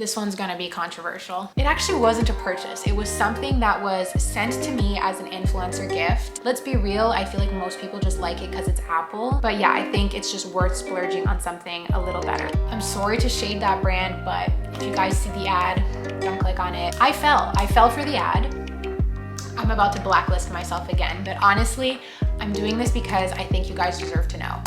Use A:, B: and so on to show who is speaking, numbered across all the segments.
A: this one's gonna be controversial. It actually wasn't a purchase. It was something that was sent to me as an influencer gift. Let's be real, I feel like most people just like it because it's Apple. But yeah, I think it's just worth splurging on something a little better. I'm sorry to shade that brand, but if you guys see the ad, don't click on it. I fell for the ad. I'm about to blacklist myself again, but honestly, I'm doing this because I think you guys deserve to know.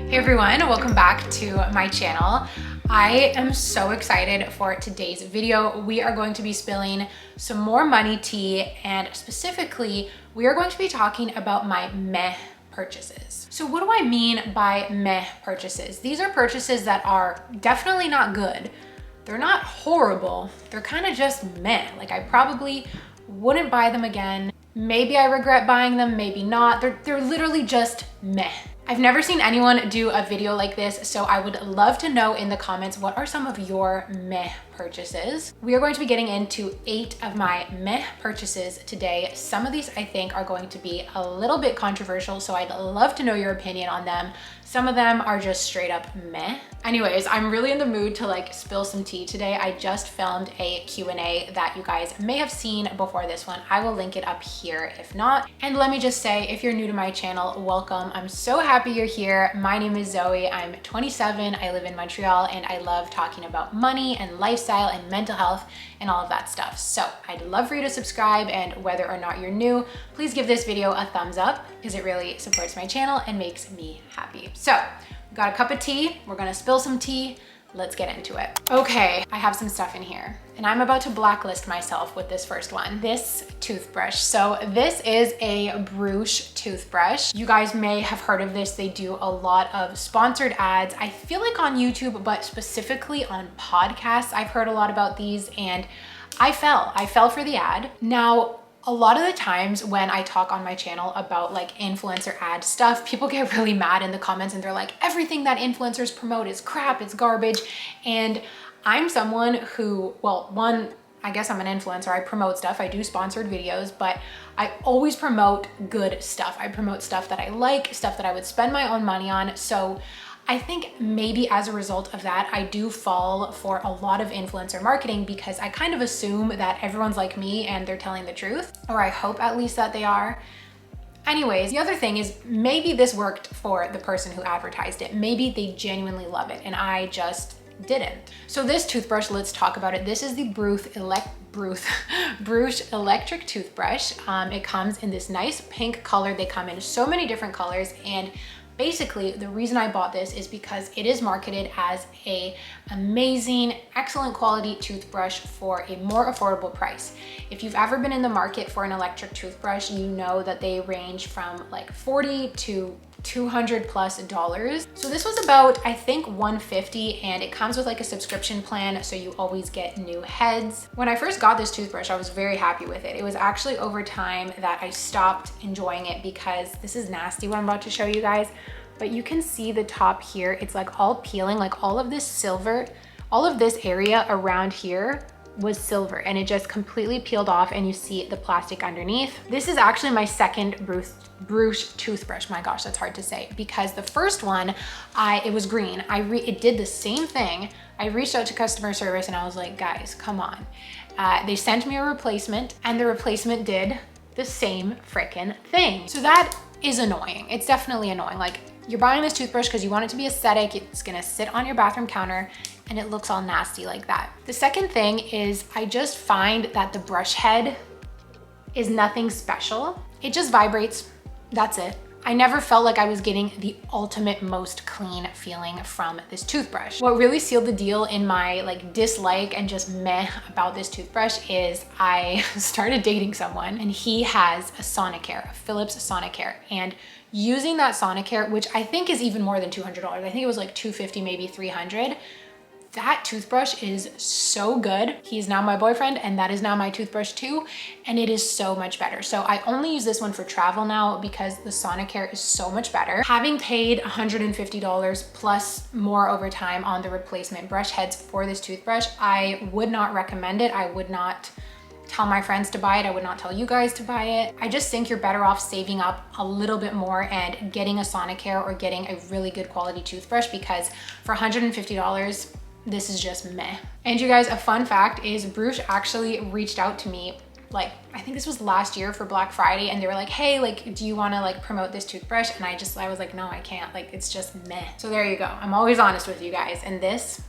A: Hey everyone, welcome back to my channel. I am so excited for today's video. We are going to be spilling some more money tea, and specifically, we are going to be talking about my meh purchases. So what do I mean by meh purchases? These are purchases that are definitely not good. They're not horrible. They're kind of just meh. Like I probably wouldn't buy them again. Maybe I regret buying them, maybe not. They're literally just meh. I've never seen anyone do a video like this, so I would love to know in the comments, what are some of your meh purchases? We are going to be getting into 8 of my meh purchases today. Some of these I think are going to be a little bit controversial, so I'd love to know your opinion on them. Some of them are just straight up meh. Anyways, I'm really in the mood to like spill some tea today. I just filmed a Q&A that you guys may have seen before this one. I will link it up here if not. And let me just say, if you're new to my channel, welcome. I'm so happy you're here. My name is Zoe. I'm 27. I live in Montreal and I love talking about money and lifestyle and mental health and all of that stuff. So I'd love for you to subscribe, and whether or not you're new, please give this video a thumbs up because it really supports my channel and makes me happy. So we've got a cup of tea. We're gonna spill some tea. Let's get into it. Okay, I have some stuff in here and I'm about to blacklist myself with this first one, this toothbrush. So this is a Brush toothbrush. You guys may have heard of this. They do a lot of sponsored ads. I feel like on YouTube, but specifically on podcasts, I've heard a lot about these, and I fell for the ad. Now, a lot of the times when I talk on my channel about like influencer ad stuff, people get really mad in the comments and they're like, everything that influencers promote is crap, it's garbage. And I'm someone who, well, one, I guess I'm an influencer. I promote stuff. I do sponsored videos, but I always promote good stuff. I promote stuff that I like, stuff that I would spend my own money on. So I think maybe as a result of that, I do fall for a lot of influencer marketing because I kind of assume that everyone's like me and they're telling the truth, or I hope at least that they are. Anyways, the other thing is maybe this worked for the person who advertised it. Maybe they genuinely love it and I just didn't. So this toothbrush, let's talk about it. This is the Brush electric toothbrush. It comes in this nice pink color. They come in so many different colors, and basically, the reason I bought this is because it is marketed as a amazing, excellent quality toothbrush for a more affordable price. If you've ever been in the market for an electric toothbrush, you know that they range from like $40 to $200+. So this was about, I think, $150, and it comes with like a subscription plan, so you always get new heads. When I first got this toothbrush, I was very happy with it. It was actually over time that I stopped enjoying it because this is nasty what I'm about to show you guys, but you can see the top here, it's like all peeling, like all of this silver, all of this area around here was silver and it just completely peeled off, and you see the plastic underneath. This is actually my second Brush toothbrush. My gosh, that's hard to say, because the first one, it was green. It did the same thing. I reached out to customer service and I was like, guys, come on. They sent me a replacement, and the replacement did the same freaking thing. So that is annoying. It's definitely annoying. Like, you're buying this toothbrush because you want it to be aesthetic. It's gonna sit on your bathroom counter and it looks all nasty like that. The second thing is I just find that the brush head is nothing special. It just vibrates, that's it. I never felt like I was getting the ultimate most clean feeling from this toothbrush. What really sealed the deal in my like dislike and just meh about this toothbrush is I started dating someone and he has a Sonicare, a Philips Sonicare, and using that Sonicare, which I think is even more than $200. I think it was like $250, maybe $300. That toothbrush is so good. He's now my boyfriend, and that is now my toothbrush too, and it is so much better. So I only use this one for travel now because the Sonicare is so much better. Having paid $150 plus more over time on the replacement brush heads for this toothbrush, I would not recommend it. I would not tell my friends to buy it. I would not tell you guys to buy it. I just think you're better off saving up a little bit more and getting a Sonicare or getting a really good quality toothbrush, because for $150, this is just meh. And you guys, a fun fact is Bruce actually reached out to me, like, I think this was last year for Black Friday, and they were like, hey, like, do you wanna like promote this toothbrush? And I was like, no, I can't, like, it's just meh. So there you go. I'm always honest with you guys, and this,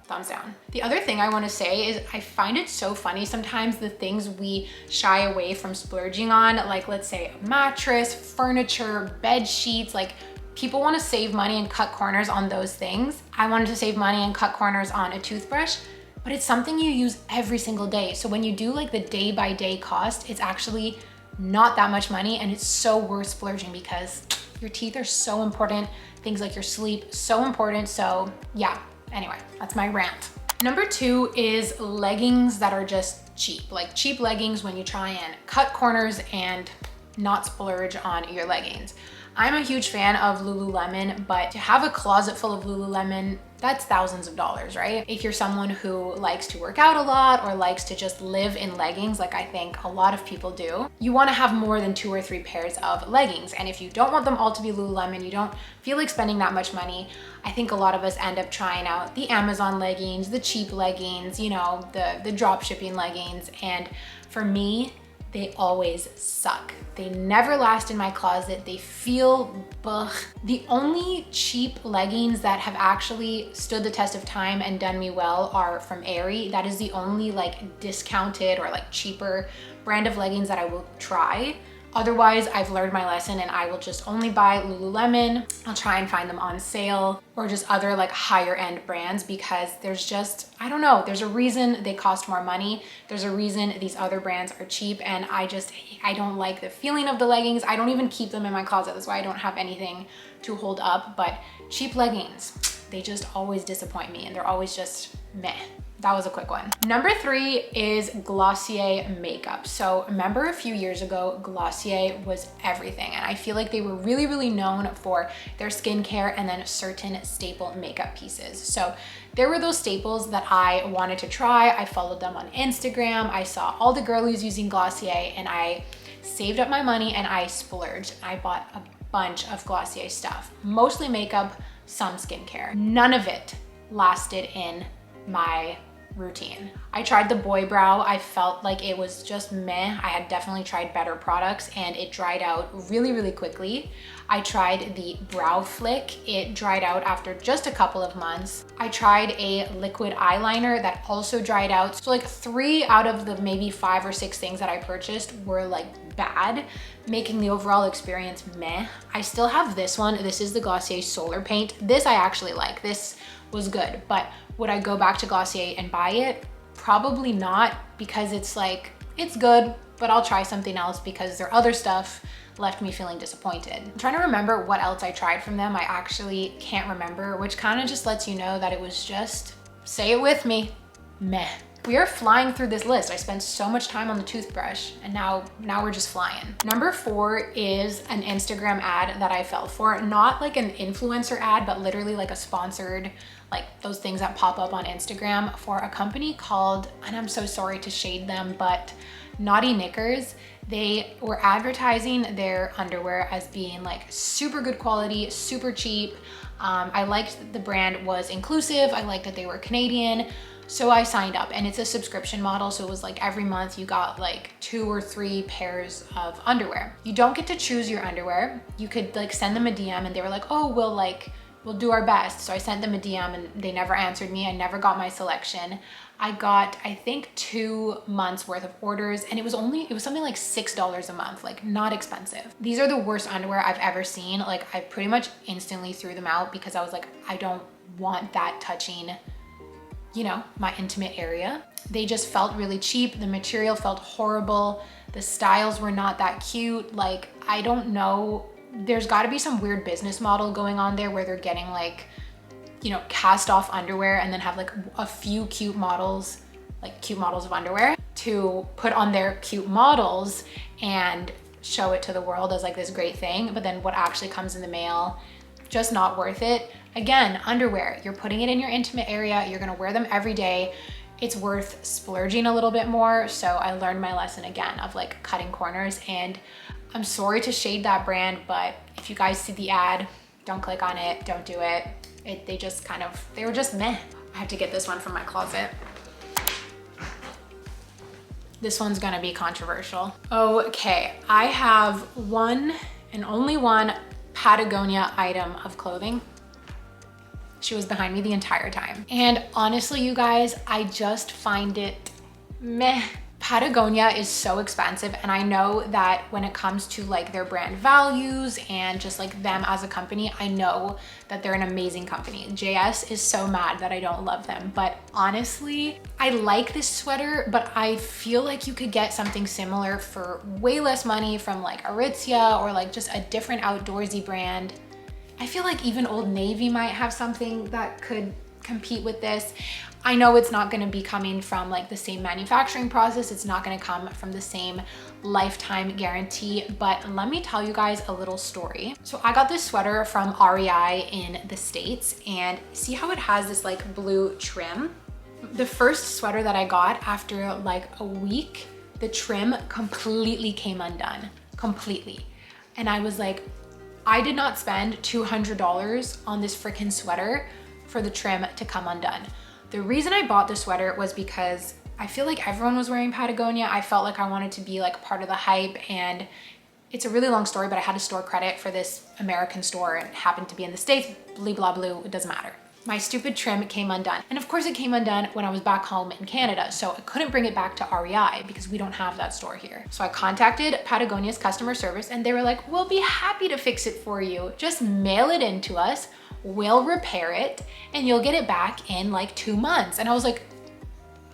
A: thumbs down. The other thing I wanna say is I find it so funny sometimes the things we shy away from splurging on, like let's say a mattress, furniture, bed sheets, like people wanna save money and cut corners on those things. I wanted to save money and cut corners on a toothbrush, but it's something you use every single day. So when you do like the day by day cost, it's actually not that much money, and it's so worth splurging because your teeth are so important. Things like your sleep, so important. So yeah, anyway, that's my rant. Number 2 is leggings that are just cheap, like cheap leggings when you try and cut corners and not splurge on your leggings. I'm a huge fan of Lululemon, but to have a closet full of Lululemon, that's thousands of dollars, right? If you're someone who likes to work out a lot or likes to just live in leggings, like I think a lot of people do, you wanna have more than 2 or 3 pairs of leggings. And if you don't want them all to be Lululemon, you don't feel like spending that much money, I think a lot of us end up trying out the Amazon leggings, the cheap leggings, you know, the drop shipping leggings. And for me, they always suck. They never last in my closet. They feel ugh. The only cheap leggings that have actually stood the test of time and done me well are from Aerie. That is the only like discounted or like cheaper brand of leggings that I will try. Otherwise, I've learned my lesson and I will just only buy Lululemon. I'll try and find them on sale or just other like higher end brands, because there's just, I don't know, there's a reason they cost more money. There's a reason these other brands are cheap, and I don't like the feeling of the leggings. I don't even keep them in my closet. That's why I don't have anything to hold up, but cheap leggings, they just always disappoint me and they're always just meh. That was a quick one. Number 3 is Glossier makeup. So remember a few years ago, Glossier was everything. And I feel like they were really, really known for their skincare and then certain staple makeup pieces. So there were those staples that I wanted to try. I followed them on Instagram. I saw all the girlies using Glossier, and I saved up my money and I splurged. I bought a bunch of Glossier stuff, mostly makeup, some skincare. None of it lasted in my routine. I tried the Boy Brow. I felt like it was just meh. I had definitely tried better products and it dried out really, really quickly. I tried the Brow Flick. It dried out after just a couple of months. I tried a liquid eyeliner that also dried out. So like 3 out of the maybe 5 or 6 things that I purchased were like bad, making the overall experience meh. I still have this one. This is the Glossier Solar Paint. This I actually like. This was good, but would I go back to Glossier and buy it? Probably not, because it's like, it's good, but I'll try something else because their other stuff left me feeling disappointed. I'm trying to remember what else I tried from them. I actually can't remember, which kind of just lets you know that it was just, say it with me, meh. We are flying through this list. I spent so much time on the toothbrush and now we're just flying. Number 4 is an Instagram ad that I fell for. Not like an influencer ad, but literally like a sponsored, like those things that pop up on Instagram, for a company called, and I'm so sorry to shade them, but Naughty Knickers. They were advertising their underwear as being like super good quality, super cheap. I liked that the brand was inclusive. I liked that they were Canadian. So I signed up, and it's a subscription model. So it was like every month you got like 2 or 3 pairs of underwear. You don't get to choose your underwear. You could like send them a DM and they were like, oh, we'll do our best. So I sent them a DM and they never answered me. I never got my selection. I got, I think 2 months worth of orders, and it was something like $6 a month, like not expensive. These are the worst underwear I've ever seen. Like I pretty much instantly threw them out because I was like, I don't want that touching, you know, my intimate area. They just felt really cheap. The material felt horrible. The styles were not that cute. Like, I don't know. There's gotta be some weird business model going on there where they're getting like, you know, cast off underwear and then have like a few cute models, like cute models of underwear to put on their cute models and show it to the world as like this great thing. But then what actually comes in the mail, just not worth it. Again, underwear, you're putting it in your intimate area. You're gonna wear them every day. It's worth splurging a little bit more. So I learned my lesson again of like cutting corners, and I'm sorry to shade that brand, but if you guys see the ad, don't click on it, don't do it. They were just meh. I had to get this one from my closet. This one's gonna be controversial. Okay, I have one and only one Patagonia item of clothing. She was behind me the entire time. And honestly, you guys, I just find it meh. Patagonia is so expensive, and I know that when it comes to like their brand values and just like them as a company, I know that they're an amazing company. JS is so mad that I don't love them, but honestly, I like this sweater, but I feel like you could get something similar for way less money from like Aritzia or like just a different outdoorsy brand. I feel like even Old Navy might have something that could compete with this. I know it's not gonna be coming from like the same manufacturing process. It's not gonna come from the same lifetime guarantee, but let me tell you guys a little story. So I got this sweater from REI in the States, and see how it has this like blue trim? The first sweater that I got, after like a week, the trim completely came undone, completely. And I was like, I did not spend $200 on this freaking sweater for the trim to come undone. The reason I bought the sweater was because I feel like everyone was wearing Patagonia. I felt like I wanted to be like part of the hype, and it's a really long story, but I had a store credit for this American store and it happened to be in the States, blah, blah, blah, it doesn't matter. My stupid trim came undone. And of course it came undone when I was back home in Canada. So I couldn't bring it back to REI because we don't have that store here. So I contacted Patagonia's customer service and they were like, we'll be happy to fix it for you. Just mail it in to us. We'll repair it and you'll get it back in like 2 months. And I was like,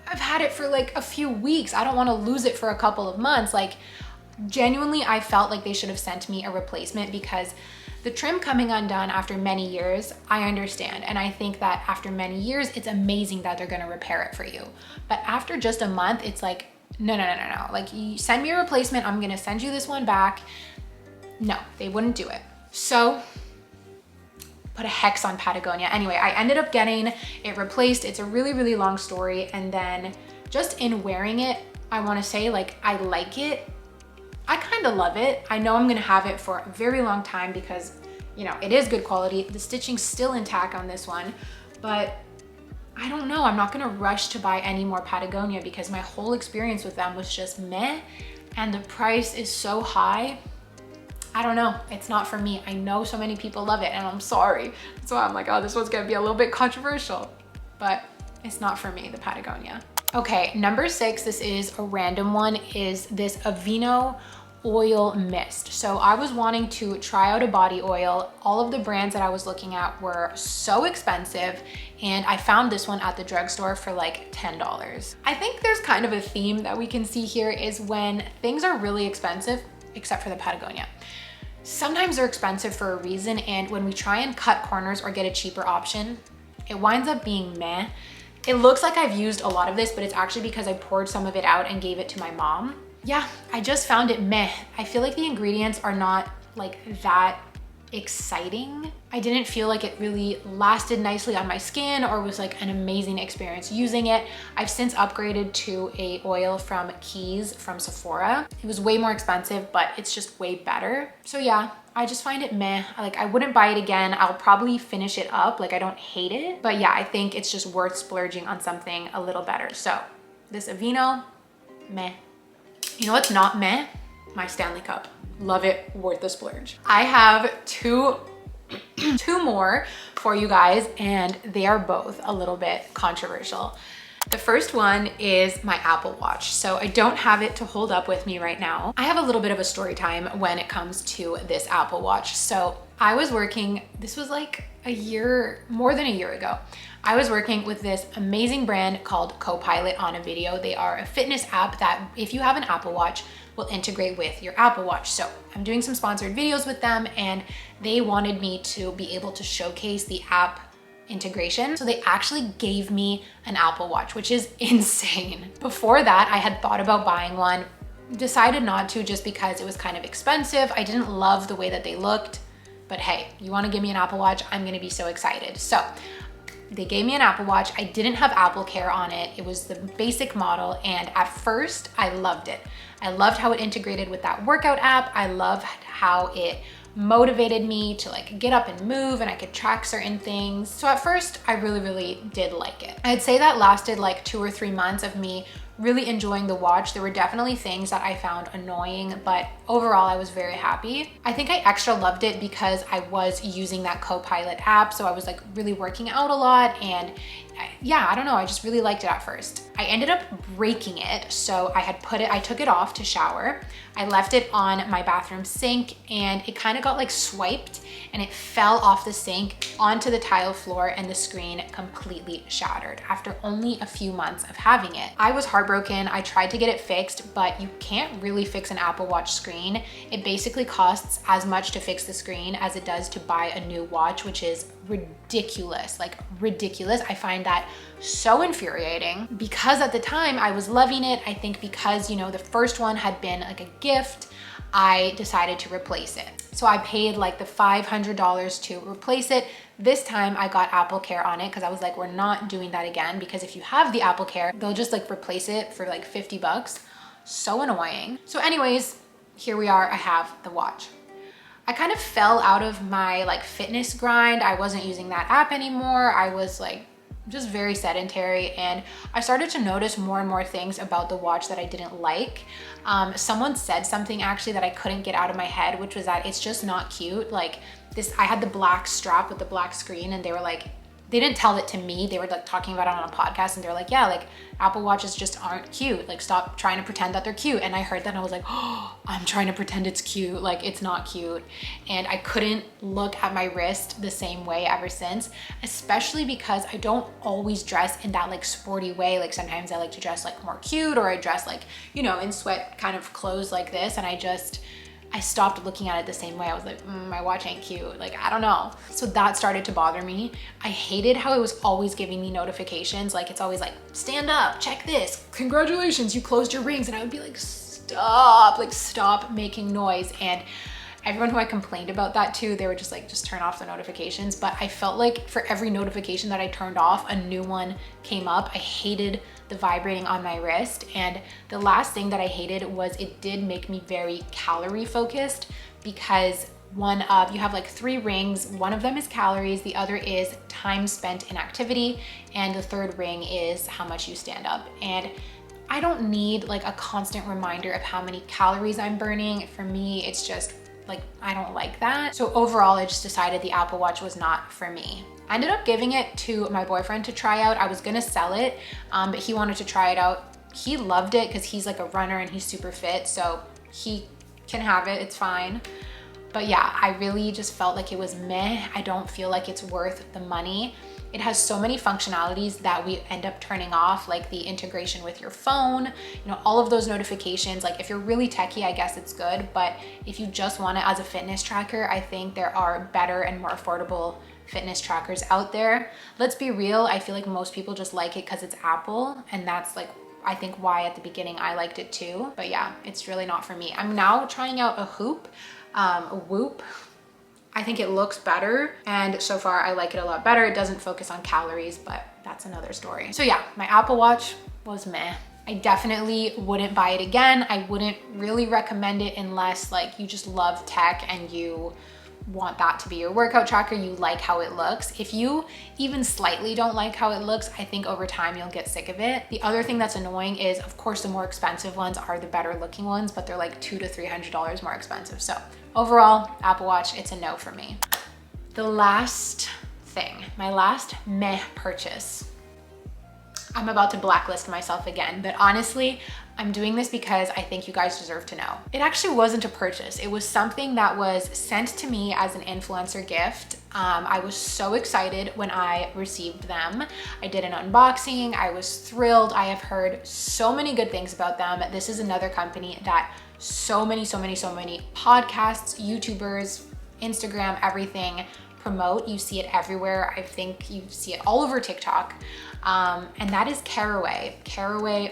A: I've had it for like a few weeks. I don't want to lose it for a couple of months. Like genuinely, I felt like they should have sent me a replacement, because the trim coming undone after many years, I understand. And I think that after many years, it's amazing that they're gonna repair it for you. But after just a month, it's like, no. Like, you send me a replacement, I'm gonna send you this one back. No, they wouldn't do it. So put a hex on Patagonia. Anyway, I ended up getting it replaced. It's a really, really long story. And then just in wearing it, I wanna say like, I like it. I kind of love it. I know I'm gonna have it for a very long time because, you know, it is good quality. The stitching's still intact on this one, but I don't know. I'm not gonna rush to buy any more Patagonia because my whole experience with them was just meh, and the price is so high. I don't know, it's not for me. I know so many people love it and I'm sorry. So I'm like, oh, this one's gonna be a little bit controversial, but it's not for me, the Patagonia. Okay, number 6, this is a random one, is this Aveeno oil mist. So I was wanting to try out a body oil. All of the brands that I was looking at were so expensive, and I found this one at the drugstore for like $10. I think there's kind of a theme that we can see here is when things are really expensive, except for the Patagonia. Sometimes they're expensive for a reason, and when we try and cut corners or get a cheaper option, it winds up being meh. It looks like I've used a lot of this, but it's actually because I poured some of it out and gave it to my mom. Yeah, I just found it meh. I feel like the ingredients are not like that exciting. I didn't feel like it really lasted nicely on my skin or was like an amazing experience using it. I've since upgraded to a oil from Keys from Sephora. It was way more expensive, but it's just way better. So yeah, I just find it meh. Like, I wouldn't buy it again. I'll probably finish it up. Like, I don't hate it, but yeah, I think it's just worth splurging on something a little better. So this Aveeno, meh. You know what's not meh? My Stanley Cup. Love it, worth the splurge. I have two more for you guys, and they are both a little bit controversial. The first one is my Apple Watch. So I don't have it to hold up with me right now. I have a little bit of a story time when it comes to this Apple Watch. So I was working, this was like more than a year ago. I was working with this amazing brand called Copilot on Aveeno. They are a fitness app that, if you have an Apple Watch, will integrate with your Apple Watch. So I'm doing some sponsored videos with them, and they wanted me to be able to showcase the app integration. So they actually gave me an Apple Watch, which is insane. Before that, I had thought about buying one, decided not to just because it was kind of expensive. I didn't love the way that they looked, but hey, you wanna give me an Apple Watch, I'm gonna be so excited. So they gave me an Apple Watch. I didn't have Apple Care on it. It was the basic model, and at first I loved it. I loved how it integrated with that workout app. I loved how it motivated me to like get up and move, and I could track certain things. So at first I really did like it. I'd say that lasted like 2 or 3 months of me really enjoying the watch. There were definitely things that I found annoying, but overall I was very happy. I think I extra loved it because I was using that Copilot app, so I was like really working out a lot, and yeah, I don't know, I just really liked it at first. I ended up breaking it, so I took it off to shower. I left it on my bathroom sink, and it kind of got like swiped, and it fell off the sink onto the tile floor, and the screen completely shattered after only a few months of having it. I was heartbroken. I tried to get it fixed, but you can't really fix an Apple Watch screen. It basically costs as much to fix the screen as it does to buy a new watch, which is ridiculous, like ridiculous. I find that so infuriating because at the time I was loving it. I think because, you know, the first one had been like a gift, I decided to replace it. So I paid like the $500 to replace it. This time I got Apple Care on it because I was like, we're not doing that again, because if you have the Apple Care, they'll just like replace it for like 50 bucks. So annoying. So anyways, here we are, I have the watch. I kind of fell out of my like fitness grind. I wasn't using that app anymore. I was like just very sedentary, and I started to notice more and more things about the watch that I didn't like. Someone said something actually that I couldn't get out of my head, which was that it's just not cute. Like this, I had the black strap with the black screen, and they were like, they didn't tell it to me. They were like talking about it on a podcast, and they were like, yeah, like Apple Watches just aren't cute. Like stop trying to pretend that they're cute. And I heard that and I was like, oh, I'm trying to pretend it's cute. Like it's not cute. And I couldn't look at my wrist the same way ever since, especially because I don't always dress in that like sporty way. Like sometimes I like to dress like more cute, or I dress like, you know, in sweat kind of clothes like this. And I stopped looking at it the same way. I was like, my watch ain't cute. Like, I don't know. So that started to bother me. I hated how it was always giving me notifications. Like it's always like, stand up, check this, congratulations, you closed your rings. And I would be like, stop making noise. And everyone who I complained about that to, they were just like, just turn off the notifications. But I felt like for every notification that I turned off, a new one came up. I hated the vibrating on my wrist. And the last thing that I hated was it did make me very calorie focused, because you have like 3 rings. One of them is calories, the other is time spent in activity, and the third ring is how much you stand up. And I don't need like a constant reminder of how many calories I'm burning. For me, it's just like, I don't like that. So overall, I just decided the Apple Watch was not for me. I ended up giving it to my boyfriend to try out. I was gonna sell it, but he wanted to try it out. He loved it because he's like a runner and he's super fit, so he can have it, it's fine. But yeah, I really just felt like it was meh. I don't feel like it's worth the money. It has so many functionalities that we end up turning off, like the integration with your phone, you know, all of those notifications. Like if you're really techie, I guess it's good, but if you just want it as a fitness tracker, I think there are better and more affordable fitness trackers out there. Let's be real, I feel like most people just like it because it's Apple, and that's like, I think why at the beginning I liked it too. But yeah, it's really not for me. I'm now trying out a Whoop. I think it looks better, and so far I like it a lot better. It doesn't focus on calories, but that's another story. So yeah, my Apple Watch was meh. I definitely wouldn't buy it again. I wouldn't really recommend it unless like you just love tech and you want that to be your workout tracker, you like how it looks. If you even slightly don't like how it looks, I think over time you'll get sick of it. The other thing that's annoying is, of course, the more expensive ones are the better looking ones, but they're like $200 to $300 more expensive. So overall, Apple Watch, it's a no for me. The last thing, my last meh purchase. I'm about to blacklist myself again, but honestly, I'm doing this because I think you guys deserve to know. It actually wasn't a purchase. It was something that was sent to me as an influencer gift. I was so excited when I received them. I did an unboxing. I was thrilled. I have heard so many good things about them. This is another company that so many podcasts, YouTubers, Instagram, everything promote. You see it everywhere. I think you see it all over TikTok. And that is Caraway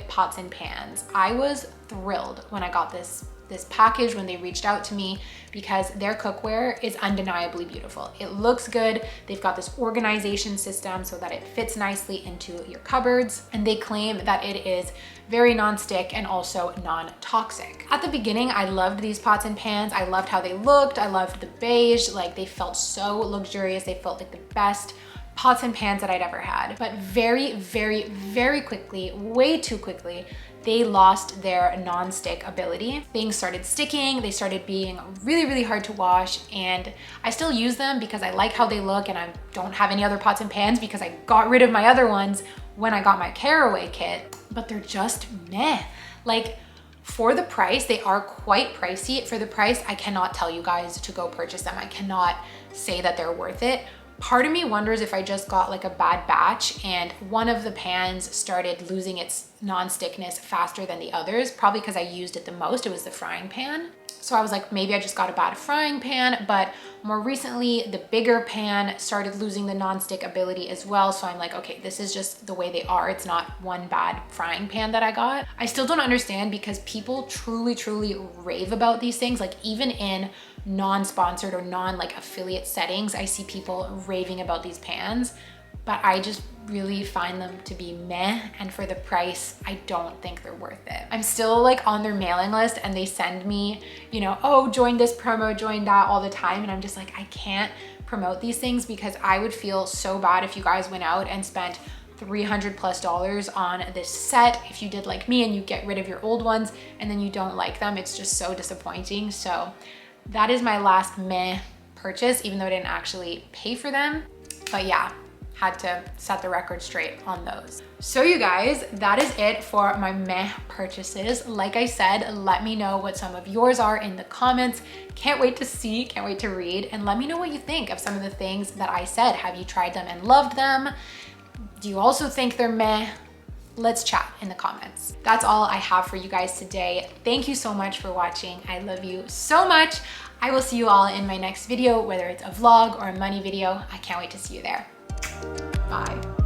A: pots and pans. I was thrilled when I got this this package when they reached out to me because their cookware is undeniably beautiful. It looks good. They've got this organization system so that it fits nicely into your cupboards. And they claim that it is very non-stick and also non-toxic. At the beginning, I loved these pots and pans. I loved how they looked. I loved the beige. Like, they felt so luxurious. They felt like the best pots and pans that I'd ever had. But very, very, very quickly, way too quickly, they lost their non-stick ability. Things started sticking, they started being really, really hard to wash, and I still use them because I like how they look, and I don't have any other pots and pans because I got rid of my other ones when I got my Caraway kit, but they're just meh. Like, for the price, they are quite pricey. For the price, I cannot tell you guys to go purchase them. I cannot say that they're worth it. Part of me wonders if I just got like a bad batch and one of the pans started losing its non-stickness faster than the others, probably because I used it the most. It was the frying pan. So I was like, maybe I just got a bad frying pan, but more recently, the bigger pan started losing the non-stick ability as well. So I'm like, okay, this is just the way they are. It's not one bad frying pan that I got. I still don't understand because people truly, truly rave about these things. Like, even in non-sponsored or non-like affiliate settings, I see people raving about these pans, but I just really find them to be meh, and for the price, I don't think they're worth it. I'm still like on their mailing list and they send me, you know, oh, join this promo, join that all the time, and I'm just like, I can't promote these things because I would feel so bad if you guys went out and spent $300+ on this set. If you did like me and you get rid of your old ones and then you don't like them, it's just so disappointing. So that is my last meh purchase, even though I didn't actually pay for them. But yeah, had to set the record straight on those. So you guys, that is it for my meh purchases. Like I said, let me know what some of yours are in the comments. Can't wait to see, can't wait to read, and let me know what you think of some of the things that I said. Have you tried them and loved them? Do you also think they're meh? Let's chat in the comments. That's all I have for you guys today. Thank you so much for watching. I love you so much. I will see you all in my next video, whether it's a vlog or a money video. I can't wait to see you there. Bye.